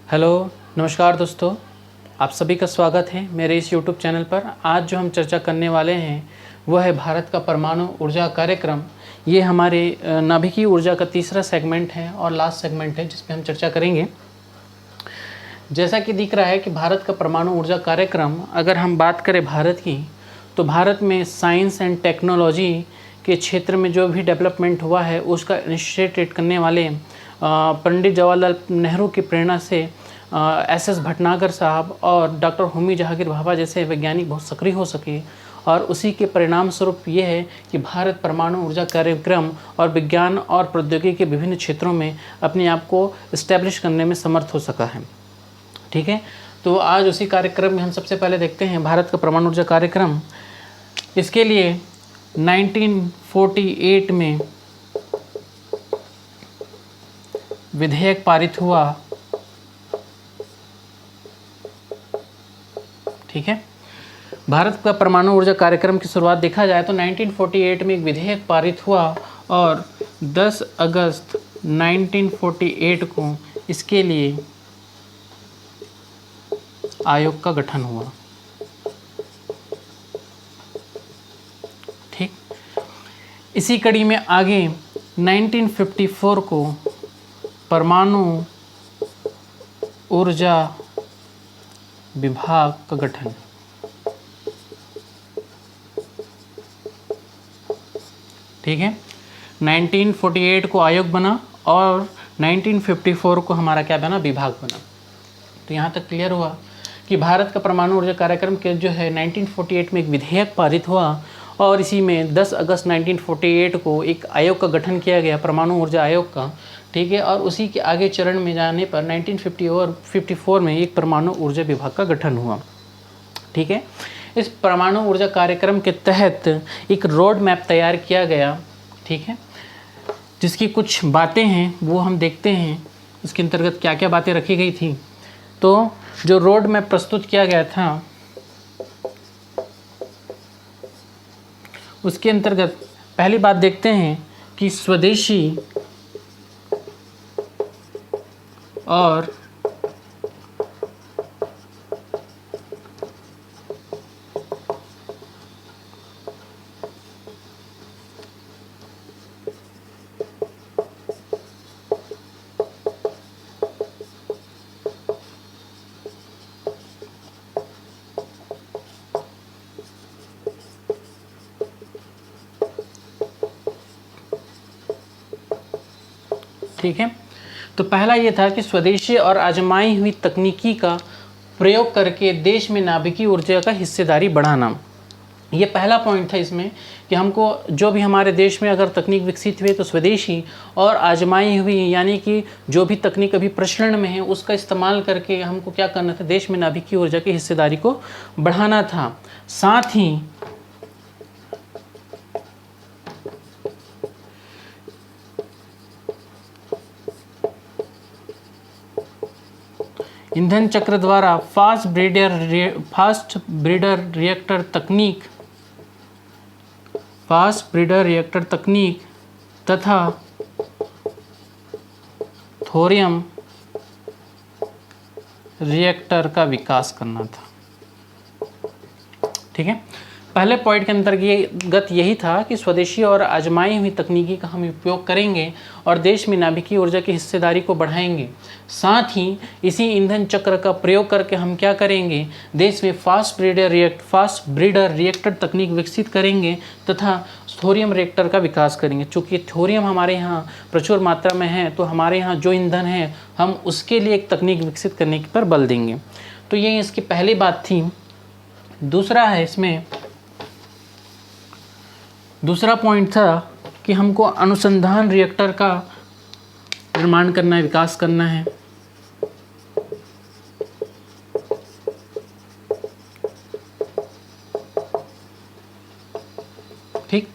Hello, नमस्कार दोस्तों। आप सभी का स्वागत है मेरे इस यूट्यूब चैनल पर। आज जो हम चर्चा करने वाले हैं वह है भारत का परमाणु ऊर्जा कार्यक्रम। ये हमारे नाभिकीय ऊर्जा का तीसरा सेगमेंट है और लास्ट सेगमेंट है जिस पे हम चर्चा करेंगे। जैसा कि दिख रहा है कि भारत का परमाणु ऊर्जा कार्यक्रम, अगर हम बात करें भारत की, तो भारत में साइंस एंड टेक्नोलॉजी के क्षेत्र में जो भी डेवलपमेंट हुआ है उसका इनिशिएट करने वाले पंडित जवाहरलाल नेहरू की प्रेरणा से एस भटनागर साहब और डॉक्टर होमी जहांगीर भाभा जैसे वैज्ञानिक बहुत सक्रिय हो सके, और उसी के परिणाम स्वरूप ये है कि भारत परमाणु ऊर्जा कार्यक्रम और विज्ञान और प्रौद्योगिकी के विभिन्न क्षेत्रों में अपने आप को इस्टेब्लिश करने में समर्थ हो सका है। ठीक है, तो आज उसी कार्यक्रम में हम सबसे पहले देखते हैं भारत का परमाणु ऊर्जा कार्यक्रम। इसके लिए 1948 में विधेयक पारित हुआ। ठीक है, भारत का परमाणु ऊर्जा कार्यक्रम की शुरुआत देखा जाए तो 1948 में एक विधेयक पारित हुआ और 10 अगस्त 1948 को इसके लिए आयोग का गठन हुआ। ठीक, इसी कड़ी में आगे 1954 को परमाणु ऊर्जा विभाग का गठन। ठीक है, 1948 को आयोग बना और 1954 को हमारा क्या बना, विभाग बना। तो यहाँ तक क्लियर हुआ कि भारत का परमाणु ऊर्जा कार्यक्रम के जो है 1948 में एक विधेयक पारित हुआ और इसी में 10 अगस्त 1948 को एक आयोग का गठन किया गया, परमाणु ऊर्जा आयोग का। ठीक है, और उसी के आगे चरण में जाने पर 1950 और 54 में एक परमाणु ऊर्जा विभाग का गठन हुआ। ठीक है, इस परमाणु ऊर्जा कार्यक्रम के तहत एक रोड मैप तैयार किया गया। ठीक है, जिसकी कुछ बातें हैं वो हम देखते हैं, इसके अंतर्गत क्या क्या बातें रखी गई थी। तो जो रोड मैप प्रस्तुत किया गया था उसके अंतर्गत पहली बात देखते हैं कि स्वदेशी और ठीक है, तो पहला ये था कि स्वदेशी और आजमाई हुई तकनीकी का प्रयोग करके देश में नाभिकीय ऊर्जा का हिस्सेदारी बढ़ाना। ये पहला पॉइंट था इसमें कि हमको जो भी हमारे देश में अगर तकनीक विकसित हुई तो स्वदेशी और आजमाई हुई, यानी कि जो भी तकनीक अभी प्रचलन में है उसका इस्तेमाल करके हमको क्या करना था, देश में नाभिकीय ऊर्जा की हिस्सेदारी को बढ़ाना था। साथ ही ईंधन चक्र द्वारा फास्ट ब्रीडर रिएक्टर तकनीक तथा थोरियम रिएक्टर का विकास करना था। ठीक है, पहले पॉइंट के अंतर्गत यही था कि स्वदेशी और आजमाई हुई तकनीकी का हम उपयोग करेंगे और देश में नाभिकीय ऊर्जा की हिस्सेदारी को बढ़ाएंगे। साथ ही इसी ईंधन चक्र का प्रयोग करके हम क्या करेंगे, देश में फास्ट ब्रीडर रिएक्टर तकनीक विकसित करेंगे तथा थोरियम रिएक्टर का विकास करेंगे। चूँकि थोरियम हमारे यहाँ प्रचुर मात्रा में है तो हमारे यहाँ जो ईंधन है हम उसके लिए एक तकनीक विकसित करने पर बल देंगे। तो ये इसकी पहली बात थी। दूसरा पॉइंट था कि हमको अनुसंधान रिएक्टर का निर्माण करना है, विकास करना है। ठीक,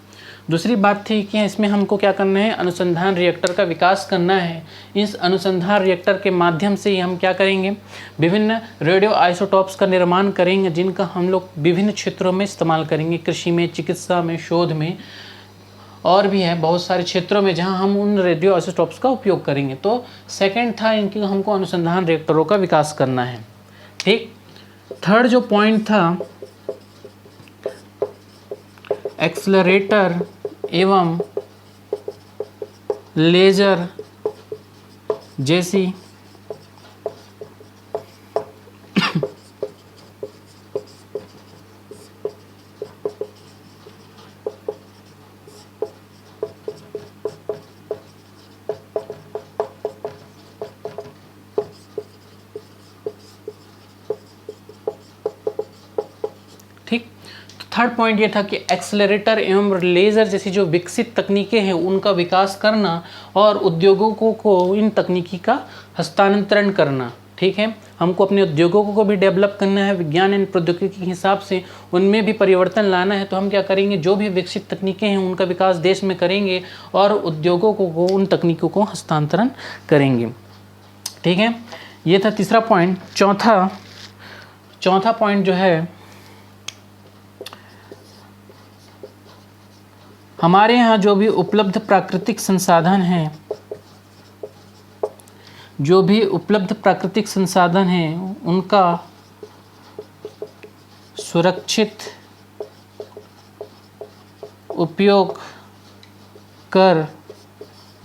दूसरी बात थी कि इसमें हमको क्या करना है, अनुसंधान रिएक्टर का विकास करना है। इस अनुसंधान रिएक्टर के माध्यम से ही हम क्या करेंगे, विभिन्न रेडियो आइसोटॉप्स का निर्माण करेंगे जिनका हम लोग विभिन्न क्षेत्रों में इस्तेमाल करेंगे, कृषि में, चिकित्सा में, शोध में। और भी है बहुत सारे क्षेत्रों में जहां हम उन रेडियो आइसोटोप्स का उपयोग करेंगे। तो सेकंड था इनकी हमको अनुसंधान रिएक्टरों का विकास करना है। ठीक, थर्ड जो पॉइंट था एक्सेलरेटर एवं लेजर जैसी ठीक, तो थर्ड पॉइंट ये था कि एक्सेलरेटर एवं लेज़र जैसी जो विकसित तकनीकें हैं उनका विकास करना और उद्योगों को इन तकनीकी का हस्तांतरण करना। ठीक है, हमको अपने उद्योगों को भी डेवलप करना है, विज्ञान एवं प्रौद्योगिकी के हिसाब से उनमें भी परिवर्तन लाना है। तो हम क्या करेंगे, जो भी विकसित तकनीकें हैं उनका विकास देश में करेंगे और उद्योगों को उन तकनीकों को हस्तांतरण करेंगे। ठीक है, ये था तीसरा पॉइंट। चौथा पॉइंट जो है, हमारे यहाँ जो भी उपलब्ध प्राकृतिक संसाधन हैं, उनका सुरक्षित उपयोग कर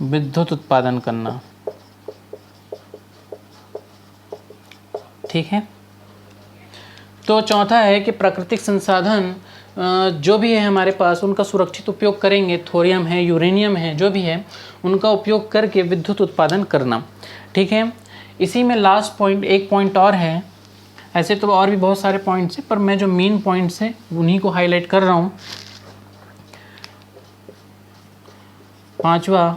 विद्युत उत्पादन करना। ठीक है, तो चौथा है कि प्राकृतिक संसाधन जो भी है हमारे पास उनका सुरक्षित उपयोग करेंगे। थोरियम है, यूरेनियम है, जो भी है उनका उपयोग करके विद्युत उत्पादन करना। ठीक है, इसी में लास्ट पॉइंट, एक पॉइंट और है, ऐसे तो और भी बहुत सारे पॉइंट्स हैं पर मैं जो मेन पॉइंट्स हैं उन्हीं को हाईलाइट कर रहा हूँ। पांचवा,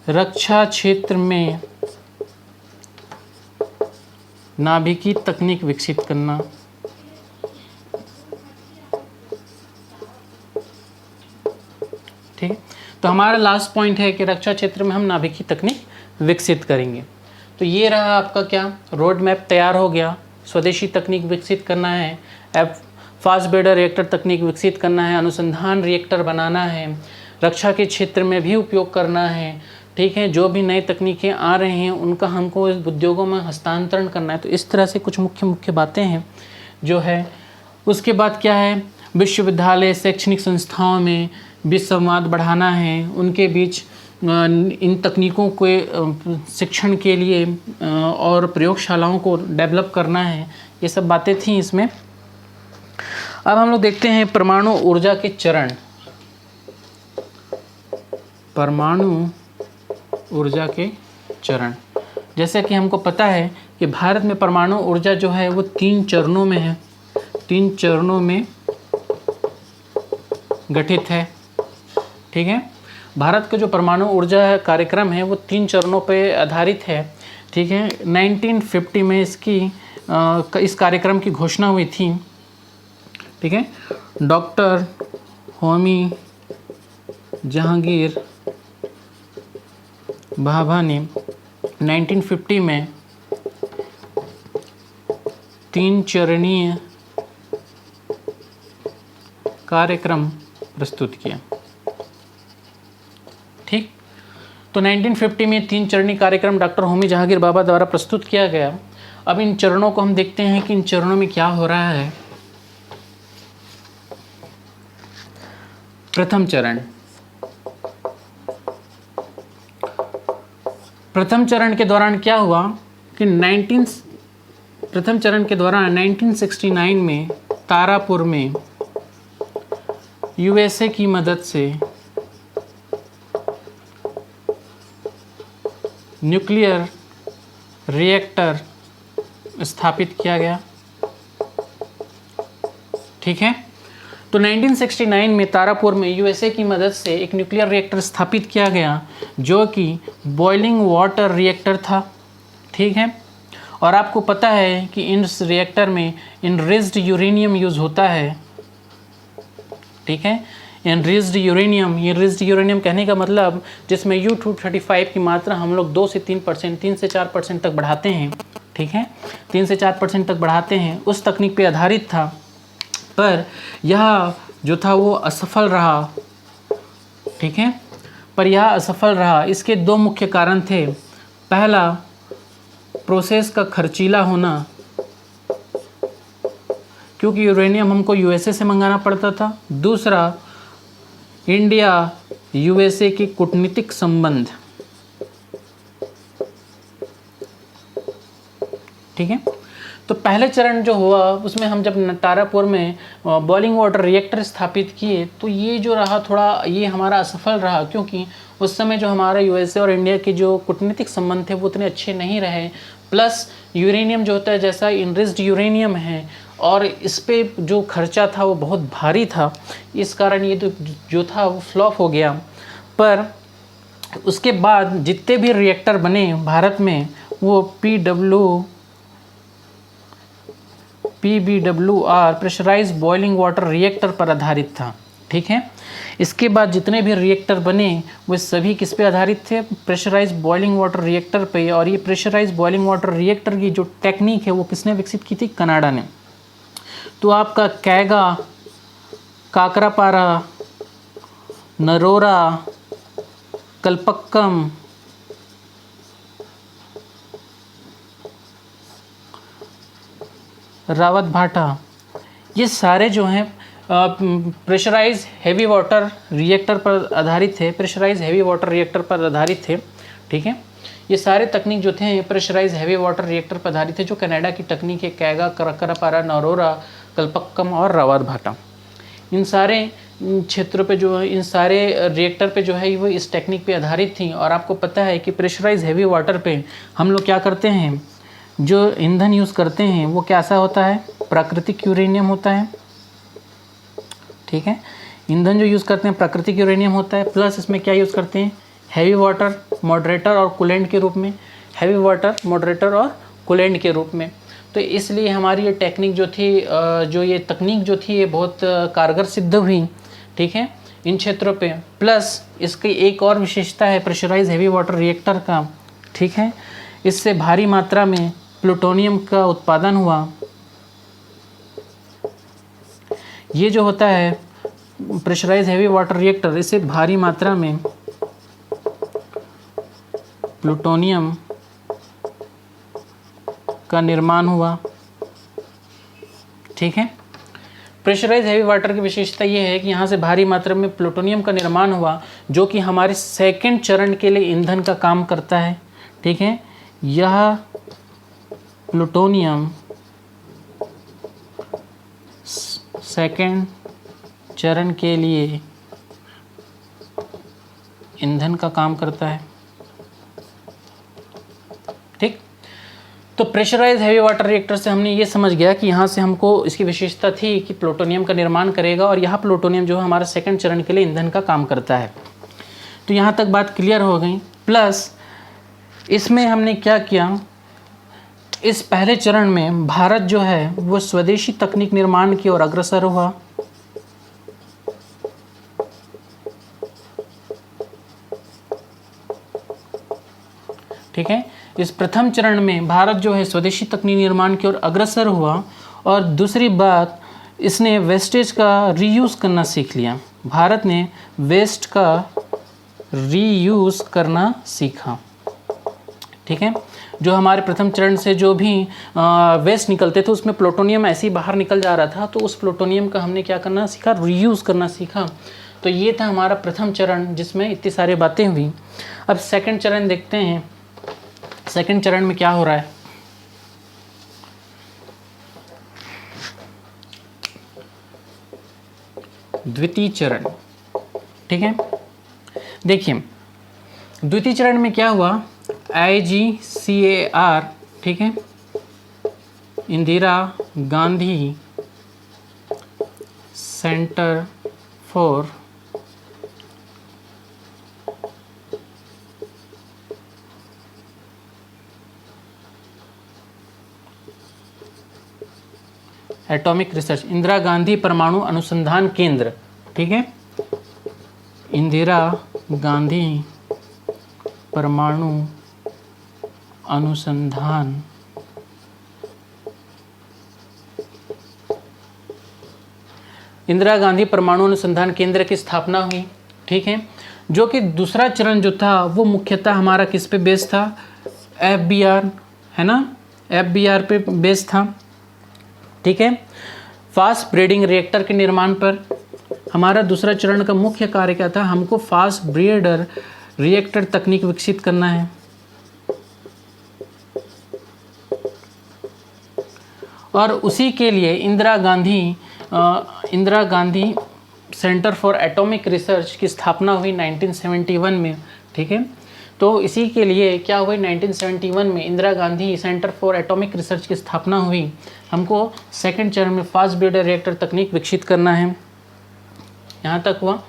रक्षा क्षेत्र में नाभिकीय तकनीक विकसित करना। ठीक है, तो हमारा लास्ट पॉइंट है कि रक्षा क्षेत्र में हम नाभिकीय तकनीक विकसित करेंगे। तो ये रहा आपका क्या रोड मैप तैयार हो गया। स्वदेशी तकनीक विकसित करना है, फास्ट ब्रेडर रिएक्टर तकनीक विकसित करना है, अनुसंधान रिएक्टर बनाना है, रक्षा के क्षेत्र में भी उपयोग करना है। ठीक है, जो भी नई तकनीकें आ रही हैं उनका हमको इस उद्योगों में हस्तांतरण करना है। तो इस तरह से कुछ मुख्य बातें हैं जो है। उसके बाद क्या है, विश्वविद्यालय शैक्षणिक संस्थाओं में भी संवाद बढ़ाना है, उनके बीच इन तकनीकों के शिक्षण के लिए और प्रयोगशालाओं को डेवलप करना है। ये सब बातें थी इसमें। अब हम लोग देखते हैं परमाणु ऊर्जा के चरण। परमाणु ऊर्जा के चरण, जैसे कि हमको पता है कि भारत में परमाणु ऊर्जा जो है वो 3 चरणों में है, 3 चरणों में गठित है। ठीक है, भारत का जो परमाणु ऊर्जा कार्यक्रम है वो 3 चरणों पे आधारित है। ठीक है, 1950 में इस कार्यक्रम की घोषणा हुई थी। ठीक है, डॉक्टर होमी जहांगीर भाभा ने 1950 में 3 चरणीय कार्यक्रम प्रस्तुत किया। ठीक, तो 1950 में 3 चरणीय कार्यक्रम डॉक्टर होमी जहांगीर भाभा द्वारा प्रस्तुत किया गया। अब इन चरणों को हम देखते हैं कि इन चरणों में क्या हो रहा है। प्रथम चरण के दौरान क्या हुआ कि 1969 में तारापुर में यूएसए की मदद से न्यूक्लियर रिएक्टर स्थापित किया गया। ठीक है, तो 1969 में तारापुर में यूएसए की मदद से एक न्यूक्लियर रिएक्टर स्थापित किया गया जो कि बॉइलिंग वाटर रिएक्टर था। ठीक है, और आपको पता है कि इस रिएक्टर में इनरिच्ड यूरेनियम यूज़ होता है। ठीक है, इनरिच्ड यूरेनियम कहने का मतलब जिसमें U-235 की मात्रा हम लोग 2 से 3%, 3 से 4% तक बढ़ाते हैं। ठीक है, 3 से 4% तक बढ़ाते हैं, उस तकनीक पे आधारित था। पर यह जो था वो असफल रहा, ठीक है। पर यह असफल रहा, इसके दो मुख्य कारण थे। पहला, प्रोसेस का खर्चीला होना, क्योंकि यूरेनियम हमको यूएसए से मंगाना पड़ता था। दूसरा, इंडिया यूएसए की कूटनीतिक संबंध, ठीक है। तो पहले चरण जो हुआ उसमें हम जब तारापुर में बॉइलिंग वाटर रिएक्टर स्थापित किए तो ये जो रहा थोड़ा ये हमारा असफल रहा, क्योंकि उस समय जो हमारा यूएसए और इंडिया के जो कूटनीतिक संबंध थे वो उतने अच्छे नहीं रहे। प्लस यूरेनियम जो होता है जैसा इनरिच्ड यूरेनियम है और इस पे जो खर्चा था वो बहुत भारी था, इस कारण ये जो था वो फ्लॉप हो गया। पर उसके बाद जितने भी रिएक्टर बने भारत में वो PBWR pressurised boiling water reactor पर आधारित था, ठीक है। इसके बाद जितने भी रिएक्टर बने वे सभी किस पे आधारित थे? प्रेशराइज बॉइलिंग वाटर रिएक्टर पे। और ये प्रेशराइज बॉइलिंग वाटर रिएक्टर की जो टेक्निक है वो किसने विकसित की थी? कनाडा ने। तो आपका कैगा, काकरापारा, नरोरा, कल्पक्कम, रावत भाटा, ये सारे जो हैं प्रेशराइज हैवी वाटर रिएक्टर पर आधारित थे, प्रेशराइज हैवी वाटर रिएक्टर पर आधारित थे, ठीक है। ये सारे तकनीक जो थे प्रेशराइज हैवी वाटर रिएक्टर पर आधारित थे, जो कनाडा की तकनीक है। कैगा, काकरापारा, नरोरा, कल्पक्कम और रावत भाटा, इन सारे क्षेत्रों पे जो है, इन सारे रिएक्टर पे जो है वो इस टेक्निक पे आधारित थी। और आपको पता है कि प्रेशराइज हैवी वाटर पे हम लोग क्या करते हैं, जो ईंधन यूज़ करते हैं वो कैसा होता है? प्राकृतिक यूरेनियम होता है, ठीक है। ईंधन जो यूज़ करते हैं प्राकृतिक यूरेनियम होता है। प्लस इसमें क्या यूज़ करते हैं? हैवी वाटर मॉडरेटर और कूलेंट के रूप में, हैवी वाटर मॉडरेटर और कूलेंट के रूप में। तो इसलिए हमारी ये टेक्निक जो थी, जो ये तकनीक जो थी ये बहुत कारगर सिद्ध हुई, ठीक है, इन क्षेत्रों पे। प्लस इसकी एक और विशेषता है प्रेशराइज हैवी वाटर रिएक्टर का, ठीक है। इससे भारी मात्रा में प्लूटोनियम का उत्पादन हुआ। ये जो होता है प्रेशराइज हैवी वाटर रिएक्टर, इससे भारी मात्रा में प्लूटोनियम का निर्माण हुआ, ठीक है। प्रेशराइज हैवी वाटर की विशेषता ये है कि यहाँ से भारी मात्रा में प्लूटोनियम का निर्माण हुआ, जो कि हमारे सेकंड चरण के लिए ईंधन का काम करता है, ठीक है। यह प्लूटोनियम सेकंड चरण के लिए ईंधन का काम करता है, ठीक। तो प्रेशराइज हैवी वाटर रिएक्टर से हमने ये समझ गया कि यहाँ से हमको इसकी विशेषता थी कि प्लूटोनियम का निर्माण करेगा और यह प्लूटोनियम जो है हमारा सेकंड चरण के लिए ईंधन का काम करता है। तो यहाँ तक बात क्लियर हो गई। प्लस इसमें हमने क्या किया, इस पहले चरण में भारत जो है वो स्वदेशी तकनीक निर्माण की ओर अग्रसर हुआ, ठीक है। इस प्रथम चरण में भारत जो है स्वदेशी तकनीक निर्माण की ओर अग्रसर हुआ। और दूसरी बात, इसने वेस्टेज का रीयूज़ करना सीख लिया। भारत ने वेस्ट का रीयूज़ करना सीखा, ठीक है। जो हमारे प्रथम चरण से जो भी वेस्ट निकलते थे उसमें प्लूटोनियम ऐसे ही बाहर निकल जा रहा था, तो उस प्लूटोनियम का हमने क्या करना सीखा? रीयूज़ करना सीखा। तो ये था हमारा प्रथम चरण जिसमें इतनी सारी बातें हुई। अब सेकंड चरण देखते हैं, सेकंड चरण में क्या हो रहा है। द्वितीय चरण, ठीक है। देखिए द्वितीय चरण में क्या हुआ, IGCAR, ठीक है, Indira Gandhi centre for atomic research, Indira Gandhi परमाणु अनुसंधान केंद्र, ठीक है, इंदिरा गांधी परमाणु अनुसंधान इंदिरा गांधी परमाणु अनुसंधान केंद्र की स्थापना हुई, ठीक है। जो कि दूसरा चरण जो था वो मुख्यतः हमारा किस पे बेस था, FBR, है ना, FBR पे बेस था, ठीक है। फास्ट ब्रीडिंग रिएक्टर के निर्माण पर हमारा दूसरा चरण का मुख्य कार्य क्या था, हमको फास्ट ब्रीडर रिएक्टर तकनीक विकसित करना है। और उसी के लिए Indira Gandhi centre for atomic research की स्थापना हुई 1971 में, ठीक है। तो इसी के लिए क्या हुई, 1971 में Indira Gandhi centre for atomic research की स्थापना हुई। हमको सेकंड चरण में फास्ट ब्रीडर रिएक्टर तकनीक विकसित करना है, यहाँ तक हुआ।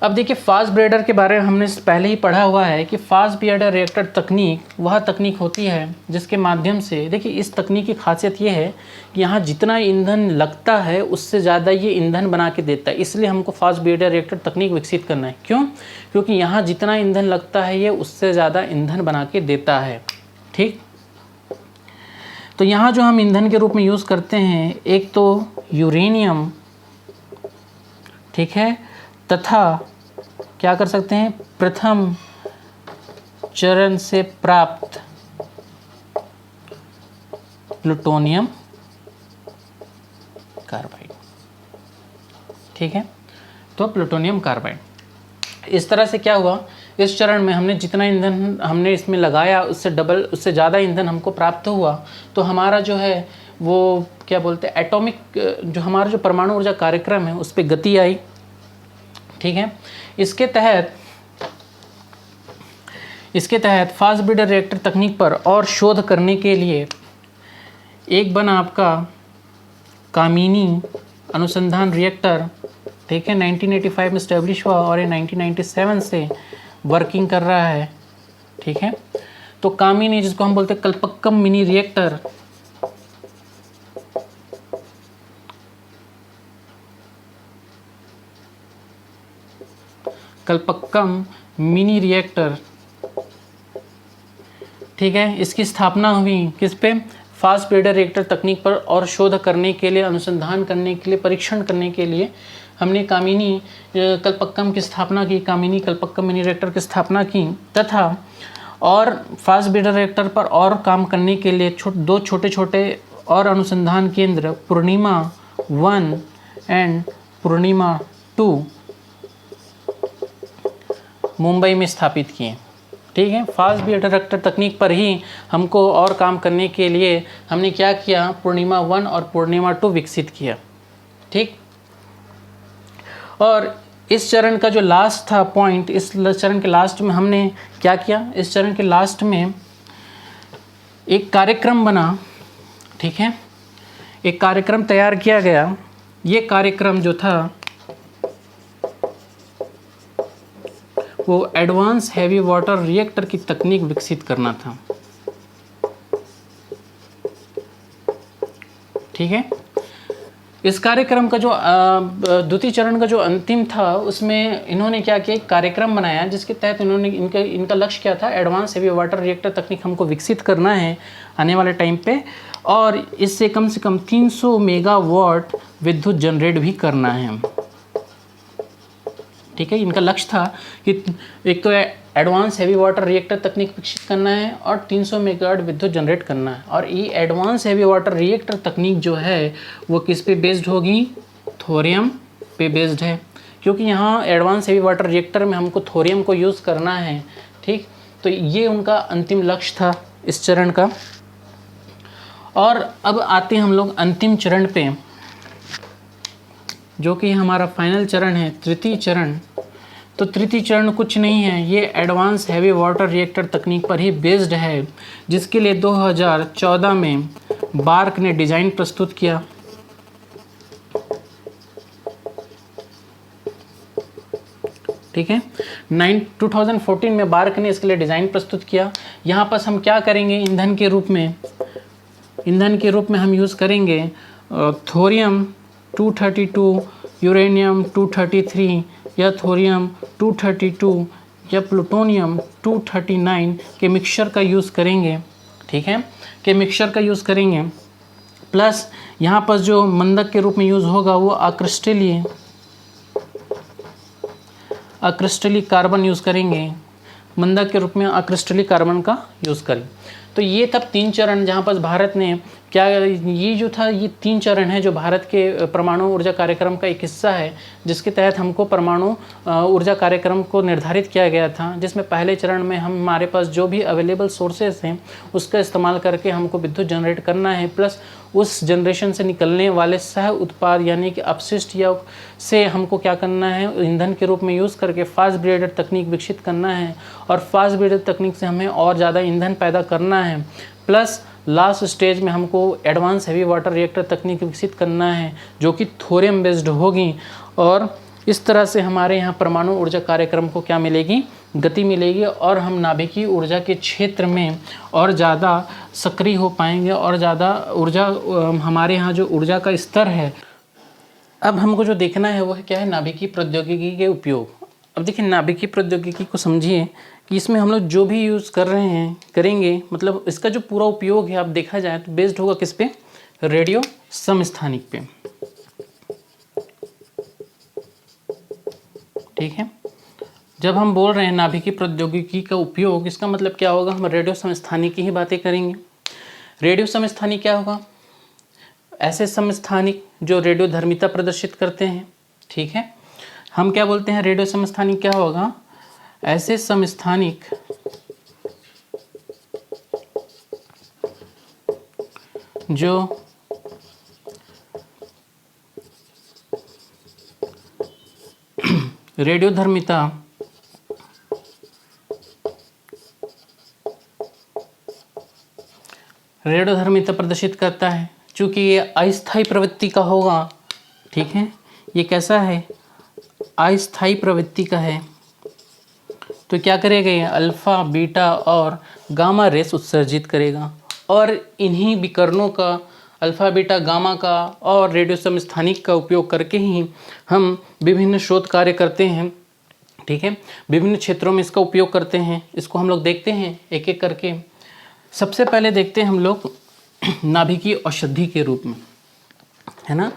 अब देखिए फास्ट ब्रीडर के बारे में हमने पहले ही पढ़ा हुआ है कि फास्ट ब्रीडर रिएक्टर तकनीक वह तकनीक होती है जिसके माध्यम से, देखिए इस तकनीक की खासियत ये है कि यहाँ जितना ईंधन लगता है उससे ज़्यादा ये ईंधन बना के देता है, इसलिए हमको फास्ट ब्रीडर रिएक्टर तकनीक विकसित करना है। क्यों? क्योंकि यहाँ जितना ईंधन लगता है ये उससे ज़्यादा ईंधन बना के देता है, ठीक। तो यहाँ जो हम ईंधन के रूप में यूज़ करते हैं, एक तो यूरेनियम, ठीक है, तथा क्या कर सकते हैं, प्रथम चरण से प्राप्त प्लूटोनियम कार्बाइड, ठीक है। तो प्लूटोनियम कार्बाइड, इस तरह से क्या हुआ, इस चरण में हमने जितना ईंधन हमने इसमें लगाया उससे डबल, उससे ज़्यादा ईंधन हमको प्राप्त हुआ। तो हमारा जो है वो क्या बोलते हैं, एटॉमिक जो हमारा जो परमाणु ऊर्जा कार्यक्रम है उस पर गति आई, ठीक है। इसके तहत फास्ट ब्रीडर रिएक्टर तकनीक पर और शोध करने के लिए एक बना आपका कामिनी अनुसंधान रिएक्टर, ठीक है, 1985 में स्टैब्लिश हुआ और ये 1997 से वर्किंग कर रहा है, ठीक है। तो कामिनी, जिसको हम बोलते हैं Kalpakkam mini reactor, Kalpakkam mini reactor, ठीक है, इसकी स्थापना हुई किस पे, फास्ट ब्रीडर रिएक्टर तकनीक पर और शोध करने के लिए, अनुसंधान करने के लिए, परीक्षण करने के लिए हमने कामिनी कल्पक्कम की स्थापना की, कामिनी कल्पक्कम मिनी रिएक्टर की स्थापना की। तथा और फास्ट ब्रीडर रिएक्टर पर और काम करने के लिए दो छोटे छोटे और अनुसंधान केंद्र पूर्णिमा 1 एंड पूर्णिमा 2 मुंबई में स्थापित किए, ठीक है। फास्ट ब्रीडर रिएक्टर तकनीक पर ही हमको और काम करने के लिए हमने क्या किया, पूर्णिमा 1 और पूर्णिमा 2 विकसित किया, ठीक। और इस चरण का जो लास्ट था पॉइंट, इस चरण के लास्ट में हमने क्या किया, इस चरण के लास्ट में एक कार्यक्रम बना, ठीक है, एक कार्यक्रम तैयार किया गया। ये कार्यक्रम जो था वो एडवांस हैवी वाटर रिएक्टर की तकनीक विकसित करना था, ठीक है। इस कार्यक्रम का जो द्वितीय चरण का जो अंतिम था उसमें इन्होंने क्या किया, एक कार्यक्रम बनाया जिसके तहत इन्होंने इनका लक्ष्य क्या था, एडवांस हैवी वाटर रिएक्टर तकनीक हमको विकसित करना है आने वाले टाइम पे, और इससे कम से कम 300 मेगावाट विद्युत जनरेट भी करना है, ठीक है। इनका लक्ष्य था कि एक तो एडवांस हैवी वाटर रिएक्टर तकनीक विकसित करना है और 300 मेगावाट विद्युत जनरेट करना है। और ये एडवांस हैवी वाटर रिएक्टर तकनीक जो है वो किस पे बेस्ड होगी, थोरियम पे बेस्ड है, क्योंकि यहाँ एडवांस हैवी वाटर रिएक्टर में हमको थोरियम को यूज़ करना है, ठीक। तो ये उनका अंतिम लक्ष्य था इस चरण का। और अब आते हैं हम लोग अंतिम चरण पे, जो कि हमारा फाइनल चरण है, तृतीय चरण। तो तृतीय चरण कुछ नहीं है, ये एडवांस हैवी वाटर रिएक्टर तकनीक पर ही बेस्ड है, जिसके लिए 2014 में बार्क ने डिज़ाइन प्रस्तुत किया, ठीक है। 2014 में बार्क ने इसके लिए डिज़ाइन प्रस्तुत किया। यहाँ पर हम क्या करेंगे, ईंधन के रूप में हम यूज़ करेंगे थोरियम 232, यूरेनियम 233 या थोरियम 232 या प्लूटोनियम 239 के मिक्सचर का यूज़ करेंगे, ठीक है, के मिक्सचर का यूज़ करेंगे। प्लस यहाँ पर जो मंदक के रूप में यूज़ होगा वो अक्रिस्टलीय कार्बन यूज़ करेंगे, मंदक के रूप में अक्रिस्टलीय कार्बन का यूज़ करें। तो ये तब 3 चरण जहाँ पर भारत ने क्या, ये जो था ये 3 चरण है जो भारत के परमाणु ऊर्जा कार्यक्रम का एक हिस्सा है, जिसके तहत हमको परमाणु ऊर्जा कार्यक्रम को निर्धारित किया गया था, जिसमें पहले चरण में हमारे पास जो भी अवेलेबल सोर्सेस हैं उसका इस्तेमाल करके हमको विद्युत जनरेट करना है, प्लस उस जनरेशन से निकलने वाले सह उत्पाद यानी कि अपशिष्ट या से हमको क्या करना है, ईंधन के रूप में यूज़ करके फास्ट ब्रेडर तकनीक विकसित करना है, और फास्ट ब्रेडर तकनीक से हमें और ज़्यादा ईंधन पैदा करना है। प्लस लास्ट स्टेज में हमको एडवांस हैवी वाटर रिएक्टर तकनीक विकसित करना है जो कि थोरियम बेस्ड होगी, और इस तरह से हमारे यहाँ परमाणु ऊर्जा कार्यक्रम को क्या मिलेगी, गति मिलेगी, और हम नाभिकीय ऊर्जा के क्षेत्र में और ज़्यादा सक्रिय हो पाएंगे, और ज़्यादा ऊर्जा हमारे यहाँ जो ऊर्जा का स्तर है। अब हमको जो देखना है वो है क्या है, नाभिकीय प्रौद्योगिकी के उपयोग। अब देखिए नाभिकीय प्रौद्योगिकी को समझिए कि इसमें हम लोग जो भी यूज़ कर रहे हैं करेंगे, मतलब इसका जो पूरा उपयोग है आप देखा जाए तो बेस्ड होगा किस पे, रेडियो समस्थानिक पे। ठीक है, जब हम बोल रहे हैं नाभिकीय प्रौद्योगिकी का उपयोग, इसका मतलब क्या होगा, हम रेडियो समस्थानिक की ही बातें करेंगे। रेडियो समस्थानिक क्या होगा, ऐसे समस्थानिक जो रेडियो धर्मिता प्रदर्शित करते हैं। ठीक है, हम क्या बोलते हैं, रेडियो समस्थानिक क्या होगा, ऐसे समस्थानिक जो रेडियो धर्मिता प्रदर्शित करता है। चूँकि ये अस्थायी प्रवृत्ति का होगा, ठीक है, ये कैसा है, अस्थायी प्रवृत्ति का है, तो क्या करेगा, ये अल्फ़ा बीटा और गामा रेस उत्सर्जित करेगा, और इन्हीं विकरणों का, अल्फ़ा बीटा गामा का और रेडियो समस्थानिक का उपयोग करके ही हम विभिन्न शोध कार्य करते हैं। ठीक है, विभिन्न क्षेत्रों में इसका उपयोग करते हैं। इसको हम लोग देखते हैं एक एक करके। सबसे पहले देखते हैं हम लोग नाभिकीय औषधि के रूप में, है ना।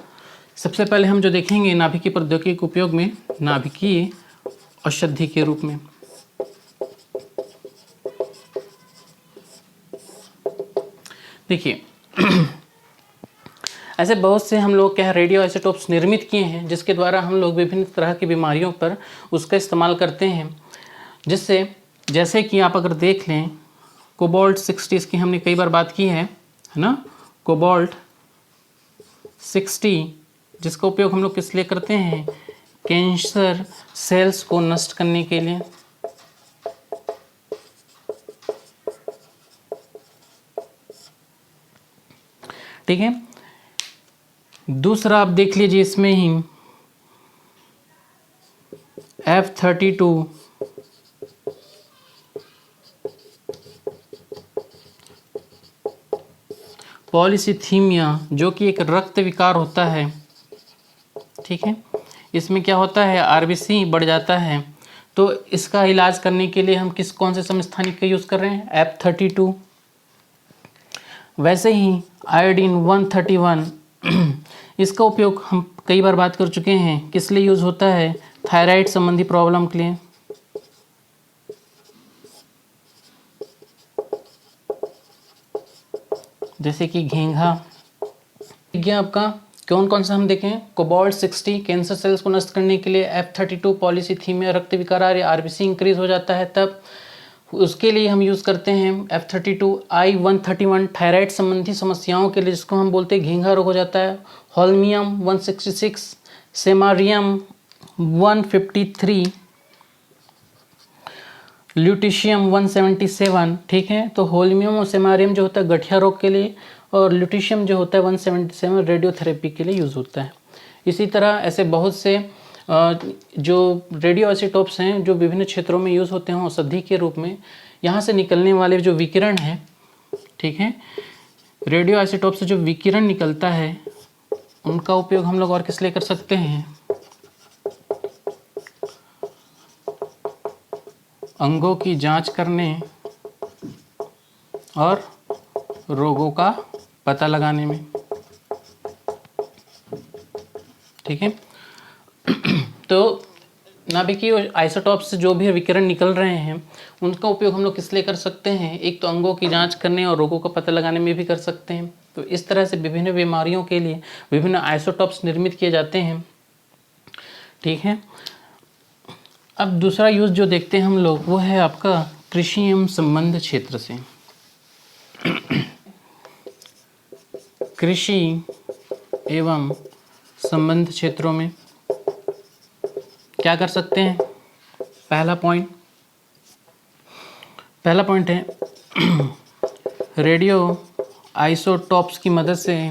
सबसे पहले हम जो देखेंगे नाभिकीय प्रौद्योगिकी के उपयोग में, नाभिकीय औषधि के रूप में। देखिए ऐसे बहुत से हम लोग क्या है, रेडियो आइसोटोप्स निर्मित किए हैं, जिसके द्वारा हम लोग विभिन्न तरह की बीमारियों पर उसका इस्तेमाल करते हैं। जिससे जैसे कि आप अगर देख लें, कोबाल्ट 60 की हमने कई बार बात की है ना, कोबाल्ट 60 जिसका उपयोग हम लोग किस लिए करते हैं, कैंसर सेल्स को नष्ट करने के लिए। ठीक है, दूसरा आप देख लीजिए इसमें ही F32 पॉलीसिथीमिया, जो कि एक रक्त विकार होता है। ठीक है, इसमें क्या होता है, आरबीसी बढ़ जाता है, तो इसका इलाज करने के लिए हम कौन से समस्थानिक का यूज़ कर रहे हैं, F32। वैसे ही आयोडीन 131 इसका उपयोग हम कई बार बात कर चुके हैं, किस लिए यूज़ होता है, थायराइड संबंधी प्रॉब्लम के लिए। जैसे कि घेंघा। आपका कौन कौन सा हम देखें, कोबाल्ट 60 कैंसर सेल्स को नष्ट करने के लिए, F32 पॉलीसिथीमिया रक्त विकार आरबीसी इंक्रीज हो जाता है, तब उसके लिए हम यूज़ करते हैं F32। I-131 थायराइड संबंधी समस्याओं के लिए, जिसको हम बोलते हैं घेंघा रोग हो जाता है। होल्मियम 166, सेमारियम 153, ल्यूटिशियम 177। ठीक है, तो होल्मियम और सेमारियम जो होता है गठिया रोग के लिए, और ल्यूटिशियम जो होता है 177 रेडियोथेरेपी के लिए यूज़ होता है। इसी तरह ऐसे बहुत से जो रेडियो आइसोटोप्स हैं जो विभिन्न क्षेत्रों में यूज़ होते हैं औषधि के रूप में। यहाँ से निकलने वाले जो विकिरण है, ठीक है, रेडियो आइसोटोप से जो विकिरण निकलता है उनका उपयोग हम लोग और किस लिए कर सकते हैं, अंगों की जांच करने और रोगों का पता लगाने में। ठीक है। तो नाभिकीय आइसोटॉप से जो भी विकिरण निकल रहे हैं उनका उपयोग हम लोग किस लिए कर सकते हैं, एक तो अंगों की जांच करने और रोगों का पता लगाने में भी कर सकते हैं। तो इस तरह से विभिन्न बीमारियों के लिए विभिन्न आइसोटॉप्स निर्मित किए जाते हैं, ठीक है। अब दूसरा यूज़ जो देखते हैं हम लोग वो है आपका कृषि एवं संबंध क्षेत्र से। कृषि एवं संबंध क्षेत्रों में क्या कर सकते हैं, पहला पॉइंट है रेडियो आइसोटॉप्स की मदद से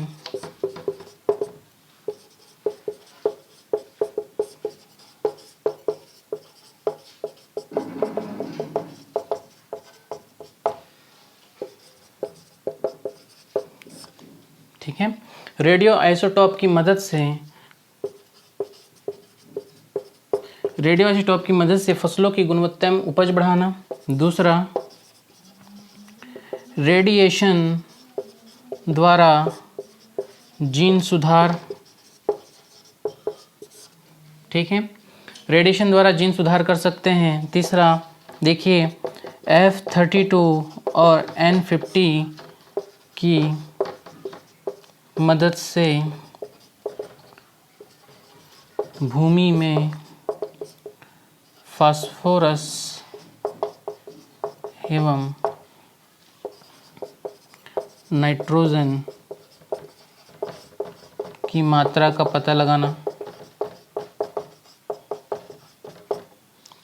ठीक है, रेडियो आइसोटॉप की मदद से फसलों की गुणवत्ता में उपज बढ़ाना। दूसरा, रेडिएशन द्वारा जीन सुधार, ठीक है, रेडिएशन द्वारा जीन सुधार कर सकते हैं। तीसरा देखिए F32 और N50 की मदद से भूमि में फास्फोरस एवं नाइट्रोजन की मात्रा का पता लगाना,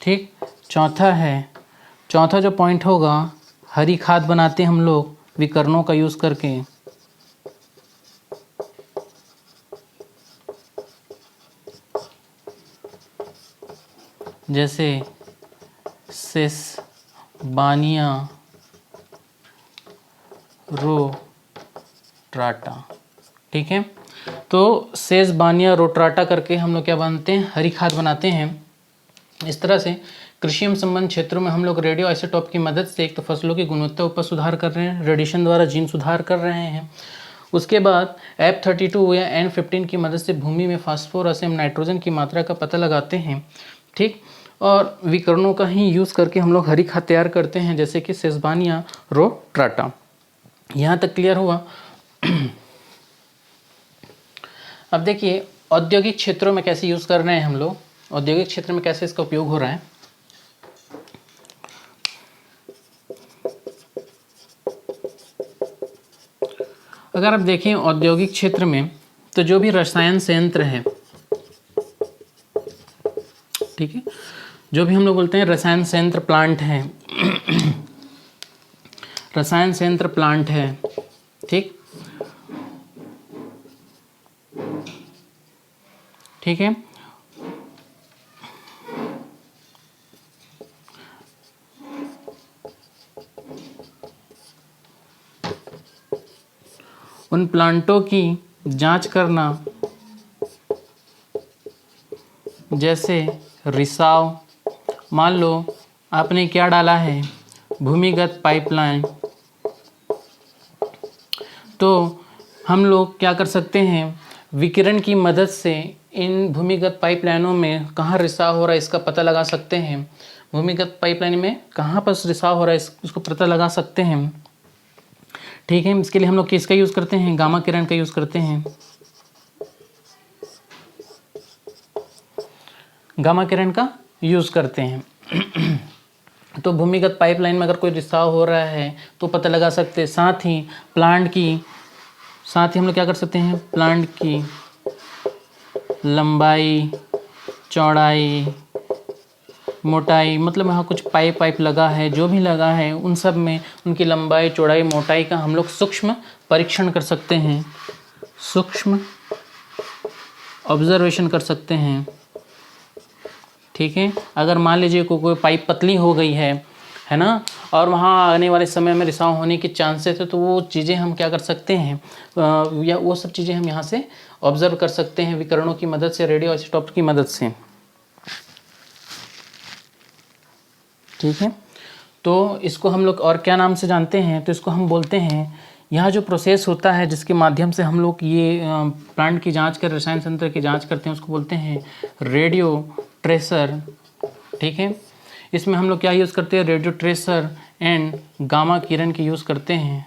ठीक। चौथा जो पॉइंट होगा, हरी खाद बनाते हैं हम लोग विकरणों का यूज़ करके, जैसे सेस बानिया रोट्राटा, ठीक है। तो सेस बानिया रोट्राटा करके हम लोग क्या बनाते हैं, हरी खाद बनाते हैं। इस तरह से कृषि एवं संबंध क्षेत्रों में हम लोग रेडियो आइसोटॉप की मदद से एक तो फसलों की गुणवत्ता पर सुधार कर रहे हैं, रेडिएशन द्वारा जीन सुधार कर रहे हैं। उसके बाद F32 या N15 की मदद से भूमि में फास्फोरस एवं नाइट्रोजन की मात्रा का पता लगाते हैं, ठीक। और विकरणों का ही यूज़ करके हम लोग हरी खाद तैयार करते हैं, जैसे कि सेसबानिया रोट्राटा। यहाँ तक क्लियर हुआ। अब देखिए औद्योगिक क्षेत्रों में कैसे यूज़ कर रहे हैं हम लोग, औद्योगिक क्षेत्र में कैसे इसका उपयोग हो रहा है। अगर आप देखें औद्योगिक क्षेत्र में तो जो भी रसायन संयंत्र है, ठीक है, जो भी हम लोग बोलते हैं रसायन संयंत्र प्लांट है, रसायन संयंत्र प्लांट है, ठीक, ठीक है। उन प्लांटों की जांच करना, जैसे रिसाव, मान लो आपने क्या डाला है, भूमिगत पाइपलाइन, तो हम लोग क्या कर सकते हैं, विकिरण की मदद से इन भूमिगत पाइपलाइनों में कहाँ रिसाव हो रहा है इसका पता लगा सकते हैं। भूमिगत पाइपलाइन में कहाँ पर रिसाव हो रहा है इसको पता लगा सकते हैं, ठीक है। इसके लिए हम लोग किसका यूज़ करते हैं, गामा किरण का यूज़ करते हैं, गामा किरण का यूज़ करते हैं। तो भूमिगत पाइपलाइन में अगर कोई रिसाव हो रहा है तो पता लगा सकते हैं। साथ ही हम लोग क्या कर सकते हैं, प्लांट की लंबाई, चौड़ाई, मोटाई, मतलब यहाँ कुछ पाइप लगा है, जो भी लगा है उन सब में उनकी लंबाई, चौड़ाई, मोटाई का हम लोग सूक्ष्म परीक्षण कर सकते हैं, सूक्ष्म ऑब्जर्वेशन कर सकते हैं, ठीक है। अगर मान लीजिए कोई पाइप पतली हो गई है ना, और वहाँ आने वाले समय में रिसाव होने के चांसेस है, तो वो चीज़ें हम क्या कर सकते हैं, या वो सब चीज़ें हम यहाँ से ऑब्जर्व कर सकते हैं विकिरणों की मदद से, रेडियो आइसोटॉप की मदद से, ठीक है। तो इसको हम लोग और क्या नाम से जानते हैं, तो इसको हम बोलते हैं यहाँ जो प्रोसेस होता है जिसके माध्यम से हम लोग ये प्लांट की जांच कर रसायन तंत्र की जांच करते हैं उसको बोलते हैं रेडियो ट्रेसर। ठीक है, इसमें हम लोग क्या यूज़ करते हैं, रेडियो ट्रेसर एंड गामा किरण की यूज़ करते हैं।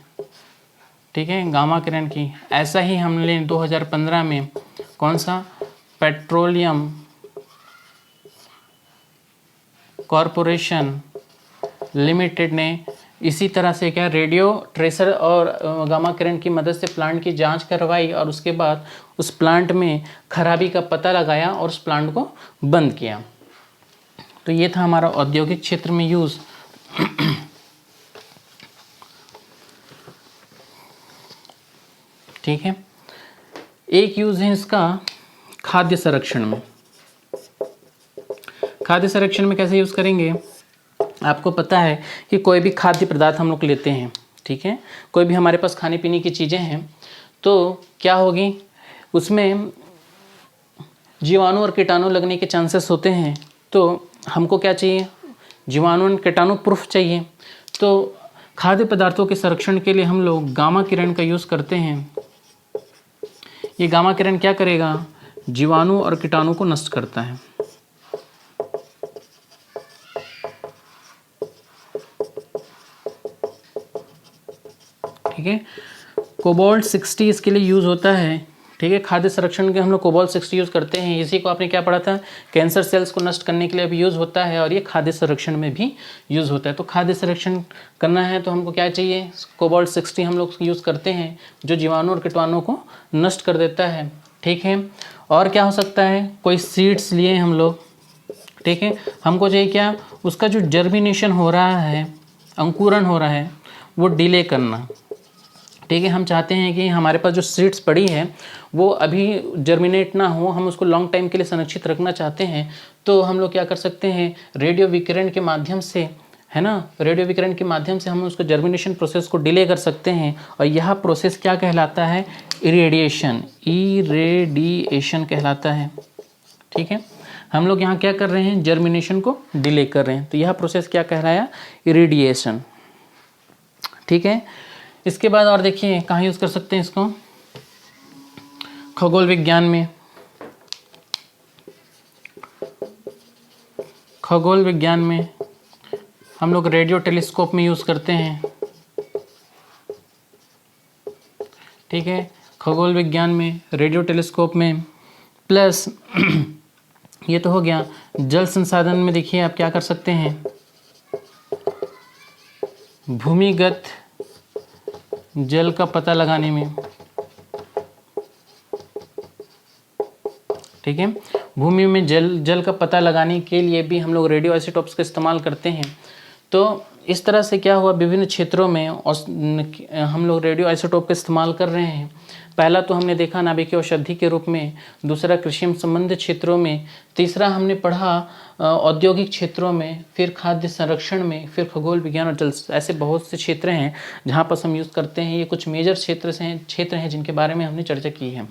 ठीक है, गामा किरण की। ऐसा ही हमने 2015 में कौन सा, पेट्रोलियम कॉरपोरेशन लिमिटेड ने इसी तरह से क्या रेडियो ट्रेसर और गामा किरण की मदद से प्लांट की जांच करवाई और उसके बाद उस प्लांट में खराबी का पता लगाया और उस प्लांट को बंद किया। तो ये था हमारा औद्योगिक क्षेत्र में यूज़। ठीक है, एक यूज़ है इसका खाद्य संरक्षण में। खाद्य संरक्षण में कैसे यूज़ करेंगे, आपको पता है कि कोई भी खाद्य पदार्थ हम लोग लेते हैं, ठीक है, कोई भी हमारे पास खाने पीने की चीज़ें हैं तो क्या होगी, उसमें जीवाणु और कीटाणु लगने के चांसेस होते हैं। तो हमको क्या चाहिए, जीवाणु और कीटाणु प्रूफ चाहिए। तो खाद्य पदार्थों के संरक्षण के लिए हम लोग गामा किरण का यूज़ करते हैं। ये गामा किरण क्या करेगा, जीवाणु और कीटाणु को नष्ट करता है। ठीक है, कोबाल्ट 60 इसके लिए यूज़ होता है। ठीक है, खाद्य संरक्षण के हम लोग कोबाल्ट 60 यूज़ करते हैं। इसी को आपने क्या पढ़ा था, कैंसर सेल्स को नष्ट करने के लिए भी यूज़ होता है और ये खाद्य संरक्षण में भी यूज़ होता है। तो खाद्य संरक्षण करना है तो हमको क्या चाहिए, कोबाल्ट 60 हम लोग यूज़ करते हैं जो जीवाणु और कीटाणु को नष्ट कर देता है। ठीक है, और क्या हो सकता है, कोई सीड्स लिए हम लोग, ठीक है, हमको चाहिए क्या, उसका जो जर्मिनेशन हो रहा है, अंकुरण हो रहा है, वो डिले करना। ठीक है, हम चाहते हैं कि हमारे पास जो सीड्स पड़ी है वो अभी जर्मिनेट ना हो, हम उसको लॉन्ग टाइम के लिए संरक्षित रखना चाहते हैं। तो हम लोग क्या कर सकते हैं, रेडियो विकिरण के माध्यम से, है ना, रेडियो विकिरण के माध्यम से हम उसको जर्मिनेशन प्रोसेस को डिले कर सकते हैं। और यह प्रोसेस क्या कहलाता है, इरेडिएशन, इरेडिएशन कहलाता है। ठीक है, हम लोग यहाँ क्या कर रहे हैं, जर्मिनेशन को डिले कर रहे हैं। तो यह प्रोसेस क्या कहलाया, इरेडिएशन। ठीक है, इसके बाद और देखिए कहाँ यूज़ कर सकते हैं इसको, खगोल विज्ञान में। खगोल विज्ञान में हम लोग रेडियो टेलीस्कोप में यूज़ करते हैं। ठीक है, खगोल विज्ञान में, रेडियो टेलीस्कोप में, प्लस ये तो हो गया। जल संसाधन में देखिए आप क्या कर सकते हैं, भूमिगत जल का पता लगाने में। ठीक है, भूमि में जल का पता लगाने के लिए भी हम लोग रेडियो आइसोटोप्स का इस्तेमाल करते हैं। तो इस तरह से क्या हुआ, विभिन्न क्षेत्रों में हम लोग रेडियो आइसोटोप का इस्तेमाल कर रहे हैं। पहला तो हमने देखा नाभिकीय औषधि के रूप में, दूसरा कृषि संबंधित क्षेत्रों में, तीसरा हमने पढ़ा औद्योगिक क्षेत्रों में, फिर खाद्य संरक्षण में, फिर खगोल विज्ञान और जल। ऐसे बहुत से क्षेत्र हैं जहाँ पर हम यूज़ करते हैं। ये कुछ मेजर क्षेत्र हैं जिनके बारे में हमने चर्चा की है।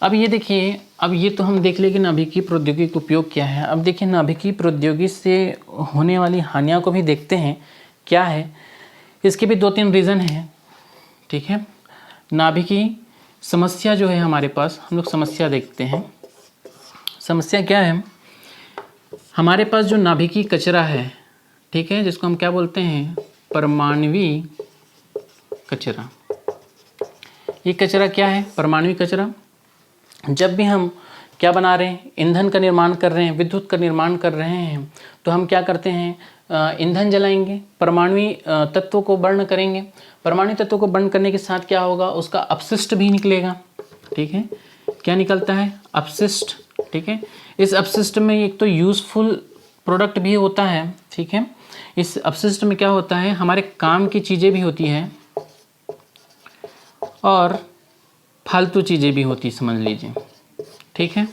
अब ये देखिए, अब ये तो हम देख लें कि नाभिकीय प्रौद्योगिकी उपयोग क्या है। अब देखिए नाभिकीय प्रौद्योगिकी से होने वाली हानियों को भी देखते हैं क्या है। इसके भी 2-3 रीज़न हैं। ठीक है, नाभिकीय समस्या जो है हमारे पास, हम लोग समस्या देखते हैं। समस्या क्या है, हमारे पास जो नाभिकीय कचरा है, ठीक है, जिसको हम क्या बोलते हैं, परमाणुवीय कचरा। ये कचरा क्या है, परमाणुवीय कचरा। जब भी हम क्या बना रहे हैं, ईंधन का निर्माण कर रहे हैं, विद्युत का निर्माण कर रहे हैं, तो हम क्या करते हैं, ईंधन जलाएंगे, परमाणुवीय तत्वों को बर्न करेंगे। परमाणु तत्वों को बर्न करने के साथ क्या होगा, उसका अपशिष्ट भी निकलेगा। ठीक है, क्या निकलता है, अपशिष्ट। ठीक है, इस अपशिष्ट में एक तो यूज़फुल प्रोडक्ट भी होता है। ठीक है, इस अपशिष्ट में क्या होता है, हमारे काम की चीज़ें भी होती हैं और फालतू चीज़ें भी होती, समझ लीजिए। ठीक है,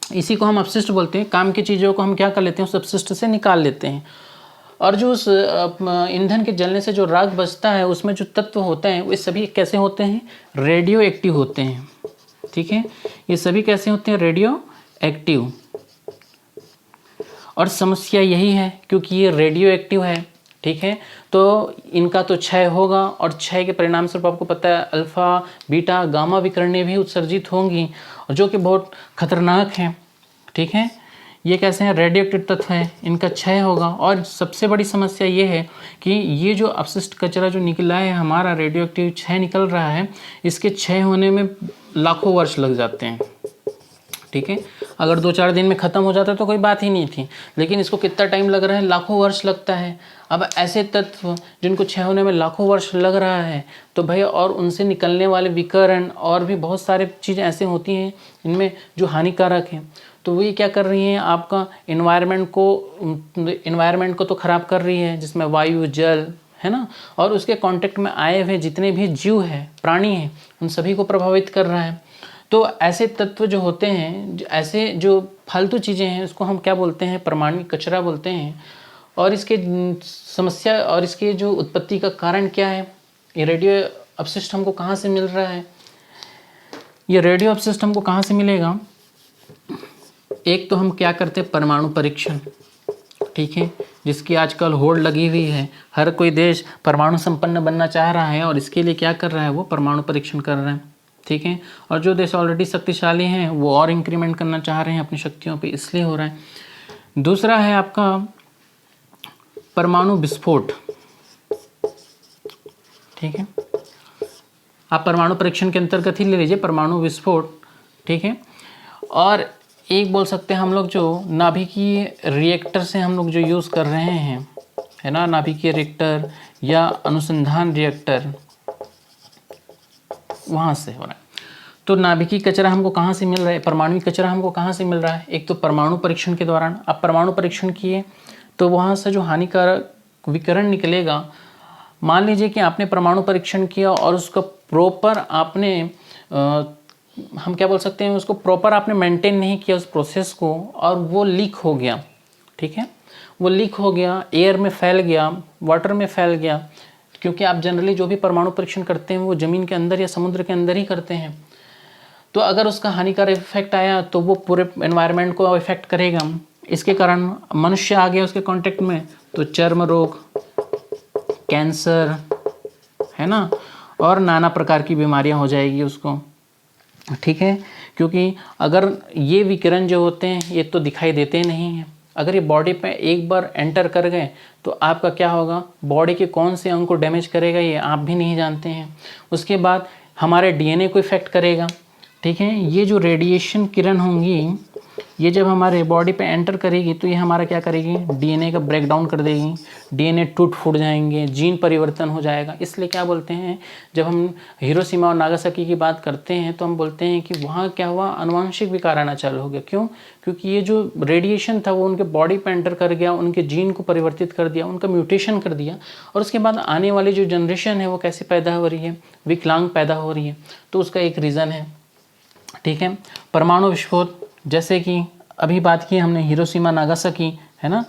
इसी को हम अपशिष्ट बोलते हैं। काम की चीज़ों को हम क्या कर लेते हैं, उस अपशिष्ट से निकाल लेते हैं। और जो उस ईंधन के जलने से जो राख बचता है, उसमें जो तत्व होते हैं वे सभी कैसे होते हैं, रेडियो एक्टिव होते हैं। ठीक है, ये सभी कैसे होते हैं, रेडियो एक्टिव। और समस्या यही है, क्योंकि ये रेडियो एक्टिव है ठीक है। तो इनका तो क्षय होगा और क्षय के परिणाम स्वरूप आपको पता है अल्फा, बीटा, गामा विकिरणें भी उत्सर्जित होंगी और जो कि बहुत खतरनाक हैं, ठीक है। ये कैसे हैं? रेडियो एक्टिव तत्व हैं, इनका क्षय होगा। और सबसे बड़ी समस्या ये है कि ये जो अपशिष्ट कचरा जो निकला है हमारा रेडियो एक्टिव क्षय निकल रहा है, इसके क्षय होने में लाखों वर्ष लग जाते हैं, ठीक है। अगर 2-4 दिन में ख़त्म हो जाता तो कोई बात ही नहीं थी, लेकिन इसको कितना टाइम लग रहा है? लाखों वर्ष लगता है। अब ऐसे तत्व जिनको क्षय होने में लाखों वर्ष लग रहा है तो भाई, और उनसे निकलने वाले विकिरण और भी बहुत सारे चीज़ें ऐसे होती हैं इनमें जो हानिकारक हैं, तो वो ये क्या कर रही हैं? आपका इन्वायरमेंट को तो ख़राब कर रही है, जिसमें वायु, जल है ना, और उसके कांटेक्ट में आए हुए जितने भी जीव हैं, प्राणी हैं, उन सभी को प्रभावित कर रहा है। तो ऐसे तत्व जो होते हैं, ऐसे जो फालतू चीज़ें हैं, उसको हम क्या बोलते हैं? परमाणु कचरा बोलते हैं। और इसके समस्या और इसके जो उत्पत्ति का कारण क्या है? ये रेडियो अपशिष्ट हमको कहाँ से मिल रहा है? ये रेडियो अपशिष्ट हमको कहाँ से मिलेगा? एक तो हम क्या करते हैं? परमाणु परीक्षण, ठीक है, जिसकी आजकल होड़ लगी हुई है। हर कोई देश परमाणु संपन्न बनना चाह रहा है और इसके लिए क्या कर रहा है? वो परमाणु परीक्षण कर रहे हैं, ठीक है। और जो देश ऑलरेडी शक्तिशाली हैं वो और इंक्रीमेंट करना चाह रहे हैं अपनी शक्तियों पे, इसलिए हो रहा है। दूसरा है आपका परमाणु विस्फोट, ठीक है। आप परमाणु परीक्षण के अंतर्गत ही ले लीजिए परमाणु विस्फोट, ठीक है। और एक बोल सकते हैं हम लोग जो नाभिकीय रिएक्टर से हम लोग जो यूज़ कर रहे हैं, है ना, नाभिकीय रिएक्टर या अनुसंधान रिएक्टर, वहाँ से हो रहा है। तो नाभिकीय कचरा हमको कहाँ से मिल रहा है? परमाणु कचरा हमको कहाँ से मिल रहा है? एक तो परमाणु परीक्षण के दौरान आप परमाणु परीक्षण किए तो वहाँ से जो हानिकारक विकिरण निकलेगा, मान लीजिए कि आपने परमाणु परीक्षण किया और उसका प्रॉपर आपने हम क्या बोल सकते हैं, उसको प्रॉपर आपने मेंटेन नहीं किया उस प्रोसेस को, और वो लीक हो गया, ठीक है। वो लीक हो गया, एयर में फैल गया, वाटर में फैल गया, क्योंकि आप जनरली जो भी परमाणु परीक्षण करते हैं वो ज़मीन के अंदर या समुद्र के अंदर ही करते हैं। तो अगर उसका हानिकारक इफेक्ट आया तो वो पूरे एनवायरनमेंट को इफेक्ट करेगा। इसके कारण मनुष्य आ गया उसके कांटेक्ट में तो चर्म रोग, कैंसर, है ना, और नाना प्रकार की बीमारियां हो जाएगी उसको, ठीक है। क्योंकि अगर ये विकिरण जो होते हैं ये तो दिखाई देते नहीं हैं, अगर ये बॉडी पे एक बार एंटर कर गए तो आपका क्या होगा? बॉडी के कौन से अंग को डैमेज करेगा ये आप भी नहीं जानते हैं। उसके बाद हमारे डीएनए को इफेक्ट करेगा, ठीक है। ये जो रेडिएशन किरण होंगी ये जब हमारे बॉडी पे एंटर करेगी तो ये हमारा क्या करेगी? डीएनए का ब्रेकडाउन कर देगी, डीएनए टूट फूट जाएंगे, जीन परिवर्तन हो जाएगा। इसलिए क्या बोलते हैं, जब हम हिरोशिमा और नागासाकी की बात करते हैं तो हम बोलते हैं कि वहाँ क्या हुआ? आनुवांशिक विकार आना चालू हो गया। क्यों? क्योंकि ये जो रेडिएशन था वो उनके बॉडी पे एंटर कर गया, उनके जीन को परिवर्तित कर दिया, उनका म्यूटेशन कर दिया, और उसके बाद आने वाली जो जनरेशन है वो कैसे पैदा हो रही है? विकलांग पैदा हो रही है। तो उसका एक रीज़न है, ठीक है। परमाणु विस्फोट, जैसे कि अभी बात की हमने हिरोशिमा नागासाकी, है ना,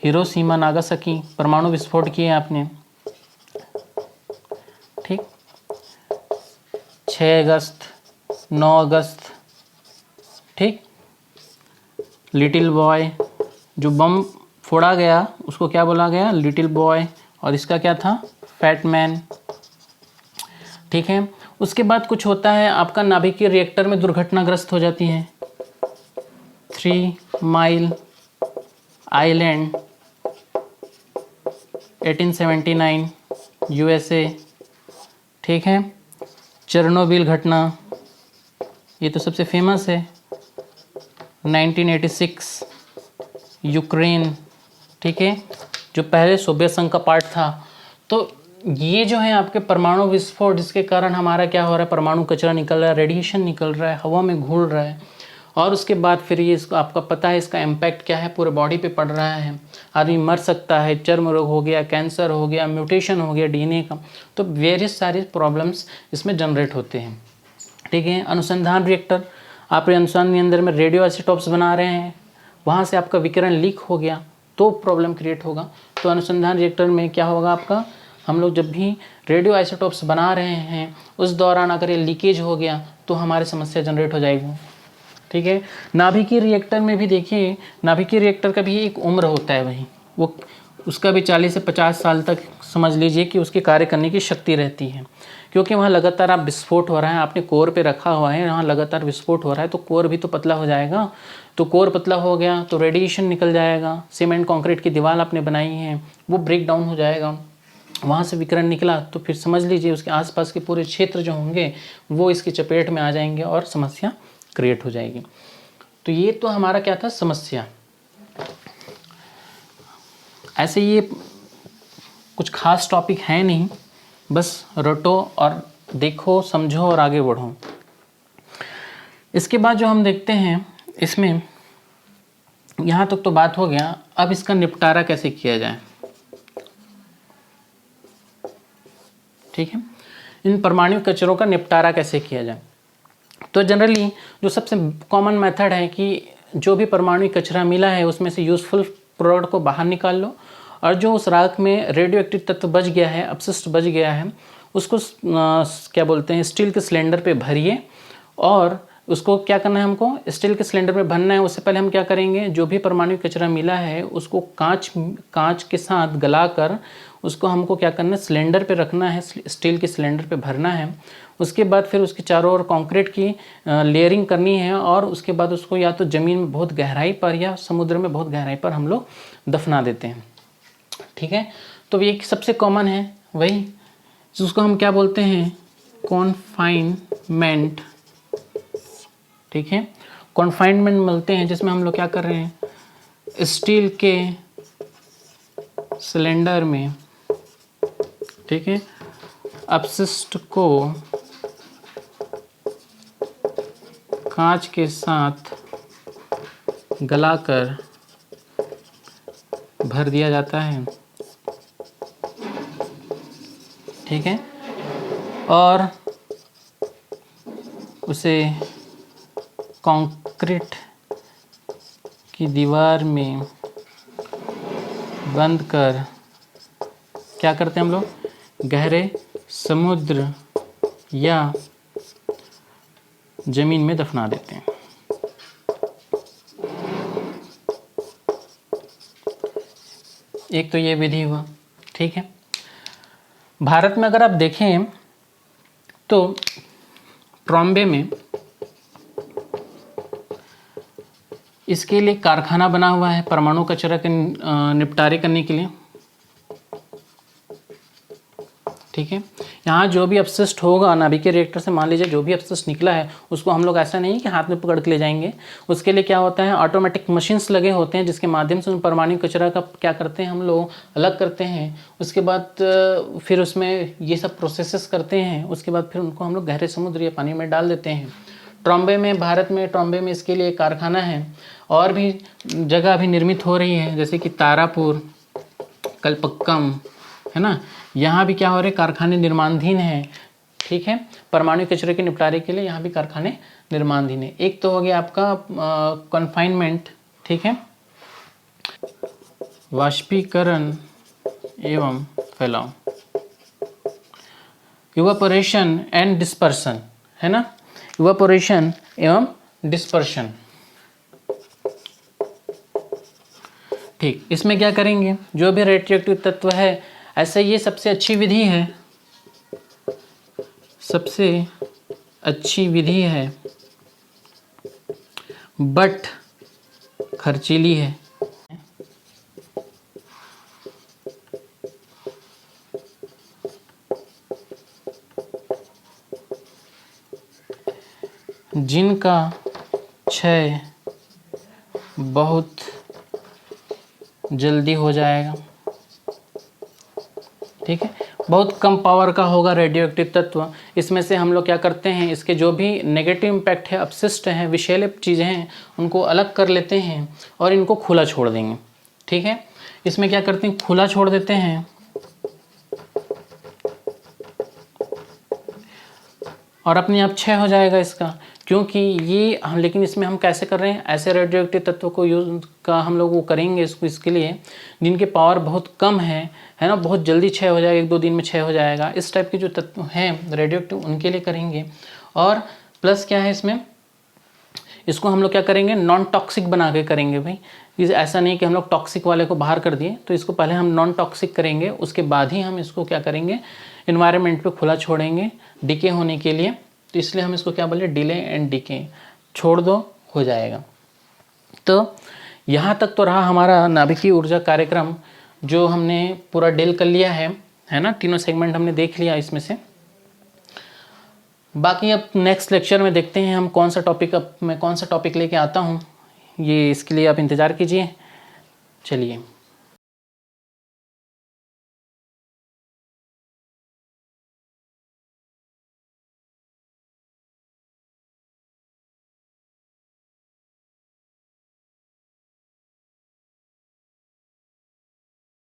हिरोशिमा नागासाकी परमाणु विस्फोट किए आपने, ठीक। 6 अगस्त, 9 अगस्त, ठीक। लिटिल बॉय, जो बम फोड़ा गया उसको क्या बोला गया? लिटिल बॉय, और इसका क्या था? फैट मैन, ठीक है। उसके बाद कुछ होता है आपका नाभिकीय रिएक्टर में दुर्घटनाग्रस्त हो जाती है। 3 माइल आइलैंड, 1879 यूएसए, ठीक है। चेरनोबिल घटना, ये तो सबसे फेमस है, 1986 यूक्रेन, ठीक है, जो पहले सोवियत संघ का पार्ट था। तो ये जो है आपके परमाणु विस्फोट, जिसके कारण हमारा क्या हो रहा है? परमाणु कचरा निकल रहा है, रेडिएशन निकल रहा है, हवा में घुल रहा है, और उसके बाद फिर ये इसको आपका पता है इसका इम्पैक्ट क्या है? पूरे बॉडी पे पड़ रहा है, आदमी मर सकता है, चर्म रोग हो गया, कैंसर हो गया, म्यूटेशन हो गया डीएनए का, तो वेरियस सारी प्रॉब्लम्स इसमें जनरेट होते हैं, ठीक है। अनुसंधान रिएक्टर, आप अनुसंधान के अंदर में रेडियो आइसोटोप्स बना रहे हैं, वहाँ से आपका विकिरण लीक हो गया तो प्रॉब्लम क्रिएट होगा। तो अनुसंधान रिएक्टर में क्या होगा आपका? हम लोग जब भी रेडियो आइसोटोप्स बना रहे हैं उस दौरान अगर ये लीकेज हो गया तो हमारी समस्या जनरेट हो जाएगी, ठीक है। नाभिकीय रिएक्टर में भी देखिए, नाभिकीय रिएक्टर का भी एक उम्र होता है, वही वो उसका भी 40 से 50 साल तक समझ लीजिए कि उसकी कार्य करने की शक्ति रहती है, क्योंकि वहाँ लगातार आप विस्फोट हो रहा है, आपने कोर पे रखा हुआ है, वहाँ लगातार विस्फोट हो रहा है तो कोर भी तो पतला हो जाएगा। तो कोर पतला हो गया तो रेडिएशन निकल जाएगा। सीमेंट कंक्रीट की दीवार आपने बनाई है वो ब्रेक डाउन हो जाएगा, वहाँ से विकिरण निकला तो फिर समझ लीजिए उसके आसपास के पूरे क्षेत्र जो होंगे वो इसकी चपेट में आ जाएंगे और समस्या क्रिएट हो जाएगी। तो ये तो हमारा क्या था, समस्या। ऐसे ये कुछ खास टॉपिक है नहीं, बस रटो और देखो, समझो और आगे बढ़ो। इसके बाद जो हम देखते हैं इसमें, यहाँ तक तो बात हो गया, अब इसका निपटारा कैसे किया जाए। ठीक है, इन परमाणु कचरों का निपटारा कैसे किया जाए। तो जनरली जो सबसे कॉमन मेथड है कि जो भी परमाणु कचरा मिला है उसमें से यूज़फुल प्रोडक्ट को बाहर निकाल लो, और जो उस राख में रेडियो एक्टिव तत्व बच गया है, अपशिष्ट बच गया है, उसको क्या बोलते हैं, स्टील के सिलेंडर पे भरिए। और उसको क्या करना है, हमको स्टील के सिलेंडर पे भरना है। उससे पहले हम क्या करेंगे, जो भी परमाणु कचरा मिला है उसको कांच के साथ गलाकर उसको हमको क्या करना है, सिलेंडर पे रखना है, स्टील के सिलेंडर पे भरना है। उसके बाद फिर उसके चारों ओर कंक्रीट की लेयरिंग करनी है, और उसके बाद उसको या तो ज़मीन में बहुत गहराई पर या समुद्र में बहुत गहराई पर हम लोग दफना देते हैं। ठीक है, तो ये सबसे कॉमन है वही, जिसको हम क्या बोलते हैं, कॉन्फाइनमेंट। ठीक है, कॉन्फाइनमेंट मिलते हैं जिसमें हम लोग क्या कर रहे हैं, स्टील के सिलेंडर में, ठीक है, अपशिष्ट को कांच के साथ गलाकर भर दिया जाता है। ठीक है, और उसे कंक्रीट की दीवार में बंद कर क्या करते हैं हम लोग, गहरे समुद्र या जमीन में दफना देते हैं। एक तो ये विधि हुआ। ठीक है, भारत में अगर आप देखें तो ट्रॉम्बे में इसके लिए कारखाना बना हुआ है परमाणु कचरा के निपटारे करने के लिए। ठीक है, यहाँ जो भी अपशिष्ट होगा नाभिकीय रिएक्टर से, मान लीजिए जो भी अपशिष्ट निकला है उसको हम लोग ऐसा नहीं कि हाथ में पकड़ के ले जाएंगे। उसके लिए क्या होता है, ऑटोमेटिक मशीन्स लगे होते हैं जिसके माध्यम से उन परमाणु कचरा का क्या करते हैं, हम लोग अलग करते हैं। उसके बाद फिर उसमें ये सब प्रोसेसेस करते हैं। उसके बाद फिर उनको हम लोग गहरे समुद्र या पानी में डाल देते हैं। ट्रॉम्बे में, भारत में ट्रॉम्बे में इसके लिए कारखाना है। और भी जगह अभी निर्मित हो रही है, जैसे कि तारापुर, कलपक्कम, है ना, यहाँ भी क्या हो रहे, कारखाने निर्माणाधीन है। ठीक है, परमाणु कचरे के निपटारे के लिए यहाँ भी कारखाने निर्माणाधीन है। एक तो हो गया आपका कन्फाइनमेंट। ठीक है, वाष्पीकरण एवं फैलाव, इवापोरेशन एंड डिस्पर्शन, है ना, इवापोरेशन एवं डिस्पर्शन। ठीक, इसमें क्या करेंगे, जो भी रेडियोएक्टिव तत्व है, ऐसे ये सबसे अच्छी विधि है, सबसे अच्छी विधि है, बट खर्चीली है। जिनका क्षय बहुत जल्दी हो जाएगा। ठीक है, बहुत कम पावर का होगा रेडियो एक्टिव तत्व। इसमें से हम लोग क्या करते हैं, इसके जो भी नेगेटिव इम्पैक्ट है, अपशिष्ट हैं, विषैले चीज़ें हैं, उनको अलग कर लेते हैं और इनको खुला छोड़ देंगे। ठीक है, इसमें क्या करते हैं, खुला छोड़ देते हैं और अपने आप क्षय हो जाएगा इसका, क्योंकि ये हम, लेकिन इसमें हम कैसे कर रहे हैं, ऐसे रेडियो एक्टिव तत्वों को यूज़ का हम लोग वो करेंगे इसके लिए जिनके पावर बहुत कम है ना, बहुत जल्दी क्षय हो जाएगा, 1-2 दिन में क्षय हो जाएगा। इस टाइप के जो तत्व हैं रेडियो एक्टिव, उनके लिए करेंगे। और प्लस क्या है इसमें, इसको हम लोग क्या करेंगे, नॉन टॉक्सिक बना के करेंगे भाई। इस ऐसा नहीं कि हम लोग टॉक्सिक वाले को बाहर कर दिए, तो इसको पहले हम नॉन टॉक्सिक करेंगे, उसके बाद ही हम इसको क्या करेंगे, इन्वायरमेंट पे खुला छोड़ेंगे डिके होने के लिए। तो इसलिए हम इसको क्या बोले, डिले एंड डिके, छोड़ दो हो जाएगा। तो यहाँ तक तो रहा हमारा नाभिकीय ऊर्जा कार्यक्रम, जो हमने पूरा डील कर लिया है ना, तीनों सेगमेंट हमने देख लिया इसमें से। बाकी अब नेक्स्ट लेक्चर में देखते हैं हम कौन सा टॉपिक, अब मैं कौन सा टॉपिक लेके आता हूँ, ये इसके लिए आप इंतज़ार कीजिए। चलिए।